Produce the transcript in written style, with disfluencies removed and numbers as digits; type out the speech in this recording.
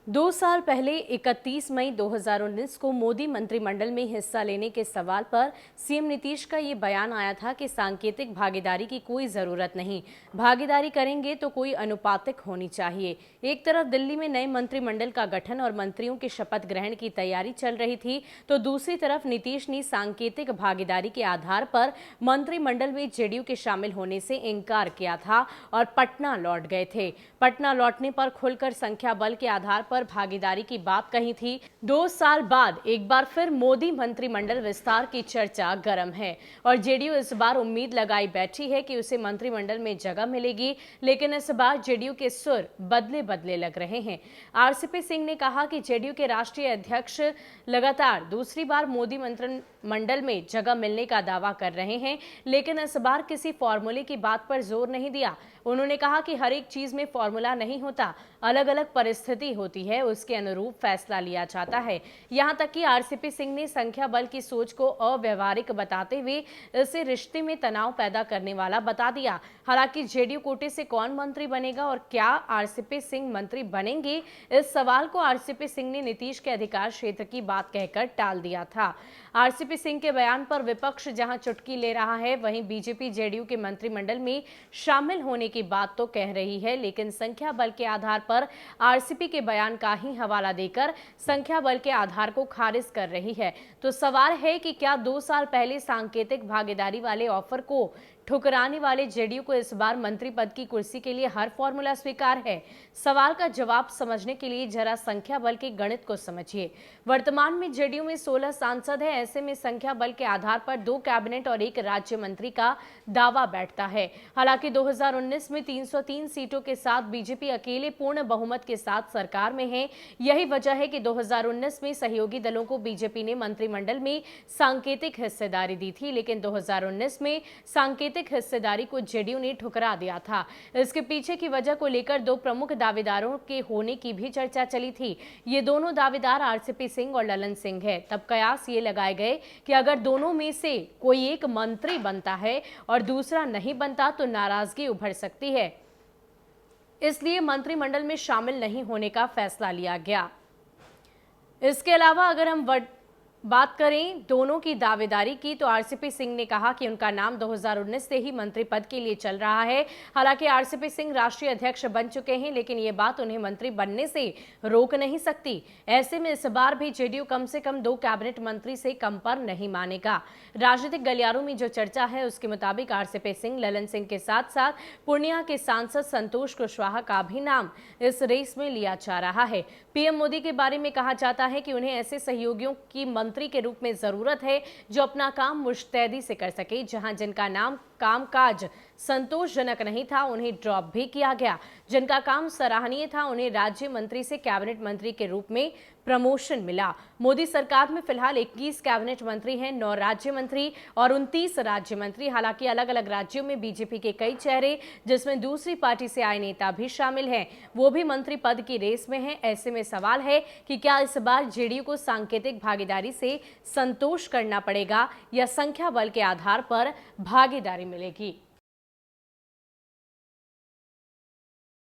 2 साल पहले 31 मई 2019 को मोदी मंत्रिमंडल में हिस्सा लेने के सवाल पर सीएम नीतीश का ये बयान आया था कि सांकेतिक भागीदारी की कोई जरूरत नहीं, भागीदारी करेंगे तो कोई अनुपातिक होनी चाहिए। एक तरफ दिल्ली में नए मंत्रिमंडल का गठन और मंत्रियों के शपथ ग्रहण की तैयारी चल रही थी, तो दूसरी तरफ नीतीश ने सांकेतिक भागीदारी के आधार पर मंत्रिमंडल में जेडीयू के शामिल होने से इनकार किया था और पटना लौट गए थे। पटना लौटने पर खुलकर संख्या बल के आधार पर भागीदारी की बात कही थी। 2 साल बाद एक बार फिर मोदी मंत्रिमंडल विस्तार की चर्चा गर्म है और जेडीयू इस बार उम्मीद लगाई बैठी है कि उसे मंत्रिमंडल में जगह मिलेगी, लेकिन इस बार जेडीयू के सुर बदले बदले लग रहे हैं। आरसीपी सिंह ने कहा कि जेडीयू के राष्ट्रीय अध्यक्ष लगातार दूसरी बार मोदी मंत्रिमंडल में जगह मिलने का दावा कर रहे हैं, लेकिन इस बार किसी फॉर्मूले की बात पर जोर नहीं दिया। उन्होंने कहा कि हर एक चीज में फॉर्मूला नहीं होता, अलग अलग परिस्थिति होती है, उसके अनुरूप फैसला लिया जाता है। यहां तक कि आरसीपी सिंह ने संख्या बल की सोच को अव्यवहारिक बताते हुए इसे रिश्ते में तनाव पैदा करने वाला बता दिया। हालांकि जेडीयू कोटे से कौन मंत्री बनेगा और क्या आरसीपी सिंह मंत्री बनेंगे, इस सवाल को आरसीपी सिंह ने नीतीश के अधिकार क्षेत्र की बात कहकर टाल दिया था। आरसीपी सिंह के बयान पर विपक्ष जहां चुटकी ले रहा है, वहीं बीजेपी जेडीयू के मंत्रिमंडल में शामिल होने की बात तो कह रही है, लेकिन संख्या बल के आधार पर आरसीपी के बयान का ही हवाला देकर संख्या बल के आधार को खारिज कर रही है। तो सवाल है कि क्या 2 साल पहले सांकेतिक भागीदारी वाले ऑफर को ठुकराने वाले जेडीयू को इस बार मंत्री पद की कुर्सी के लिए हर फॉर्मूला स्वीकार है? सवाल का जवाब समझने के लिए जरा संख्या बल के गणित को समझिए। वर्तमान में जेडीयू में 16 सांसद है, ऐसे में संख्या बल के आधार पर 2 कैबिनेट और 1 राज्य मंत्री का दावा बैठता है। हालांकि 2019 में 303 सीटों के साथ बीजेपी अकेले पूर्ण बहुमत के साथ सरकार में है। यही वजह है कि 2019 में सहयोगी दलों को बीजेपी ने मंत्रिमंडल में सांकेतिक हिस्सेदारी दी थी, लेकिन 2019 में सांकेतिक हिस्सेदारी को जेडीयू ने ठुकरा दिया था। इसके पीछे की वजह को लेकर 2 प्रमुख दावेदारों के होने की भी चर्चा चली थी। ये दोनों दावेदार आरसीपी सिंह और ललन सिंह है। तब कयास ये लगाए गए कि अगर दोनों में से कोई एक मंत्री बनता है और दूसरा नहीं बनता तो नाराजगी उभर सकती है, इसलिए मंत्रिमंडल में शामिल नहीं होने का फैसला लिया गया। इसके अलावा अगर हम बात करें दोनों की दावेदारी की, तो आरसीपी सिंह ने कहा कि उनका नाम 2019 से ही मंत्री पद के लिए चल रहा है। हालांकि आरसीपी सिंह राष्ट्रीय अध्यक्ष बन चुके हैं, लेकिन ये बात उन्हें मंत्री बनने से रोक नहीं सकती। ऐसे में इस बार भी जेडीयू कम से कम 2 कैबिनेट मंत्री से कम पर नहीं मानेगा। राजनीतिक गलियारों में जो चर्चा है उसके मुताबिक आरसीपी सिंह, ललन सिंह के साथ साथ पूर्णिया के सांसद संतोष कुशवाहा का भी नाम इस रेस में लिया जा रहा है। पीएम मोदी के बारे में कहा जाता है कि उन्हें ऐसे सहयोगियों की मंत्री के रूप में जरूरत है जो अपना काम मुस्तैदी से कर सके। जहां जिनका नाम कामकाज संतोषजनक नहीं था उन्हें ड्रॉप भी किया गया, जिनका काम सराहनीय था उन्हें राज्य मंत्री से कैबिनेट मंत्री के रूप में प्रमोशन मिला। मोदी सरकार में फिलहाल 21 कैबिनेट मंत्री हैं, 9 राज्य मंत्री और 29 राज्य मंत्री। हालांकि अलग अलग राज्यों में बीजेपी के कई चेहरे, जिसमें दूसरी पार्टी से आए नेता भी शामिल हैं, वो भी मंत्री पद की रेस में हैं। ऐसे में सवाल है कि क्या इस बार जेडीयू को सांकेतिक भागीदारी से संतोष करना पड़ेगा या संख्या बल के आधार पर भागीदारी मिलेगी।